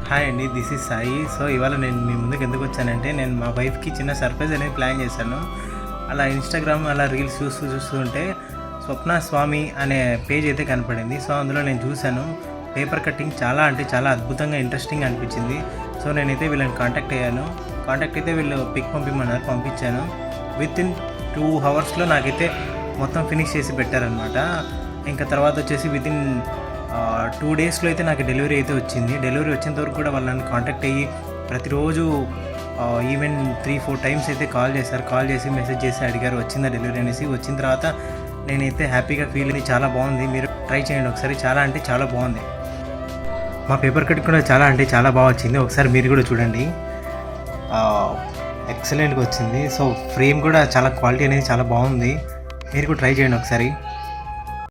Hi అండి, this is Sai. So ఇవాళ నేను మీ ముందుకు ఎందుకు వచ్చానంటే, నేను మా వైఫ్కి చిన్న సర్ప్రైజ్ అనేది ప్లాన్ చేశాను. అలా ఇన్స్టాగ్రామ్ అలా రీల్స్ చూస్తుంటే స్వప్న స్వామి అనే పేజ్ అయితే కనపడింది. సో అందులో నేను చూశాను. పేపర్ కటింగ్ చాలా అంటే చాలా అద్భుతంగా ఇంట్రెస్టింగ్ అనిపించింది. సో నేనైతే వీళ్ళని కాంటాక్ట్ అయ్యాను. కాంటాక్ట్ అయితే వీళ్ళు పిక్ పంపించమన్నారు, పంపించాను. విత్ ఇన్ 2 అవర్స్లో నాకైతే మొత్తం ఫినిష్ చేసి పెట్టారనమాట. ఇంకా తర్వాత వచ్చేసి విత్ ఇన్ 2 డేస్లో అయితే నాకు డెలివరీ అయితే వచ్చింది. డెలివరీ వచ్చేంత వరకు కూడా వాళ్ళని కాంటాక్ట్ అయ్యి ప్రతిరోజు ఈవెన్ 3-4 టైమ్స్ అయితే కాల్ చేశారు. కాల్ చేసి మెసేజ్ చేసి అడిగారు వచ్చిందా డెలివరీ అనేసి. వచ్చిన తర్వాత నేనైతే హ్యాపీగా ఫీల్ అయ్యి చాలా బాగుంది, మీరు ట్రై చేయండి ఒకసారి. చాలా అంటే చాలా బాగుంది. మా పేపర్ కట్ కూడా చాలా అంటే చాలా బాగా వచ్చింది. ఒకసారి మీరు కూడా చూడండి, ఎక్సలెంట్గా వచ్చింది. సో ఫ్రేమ్ కూడా చాలా క్వాలిటీ అనేది చాలా బాగుంది. మీరు కూడా ట్రై చేయండి ఒకసారి.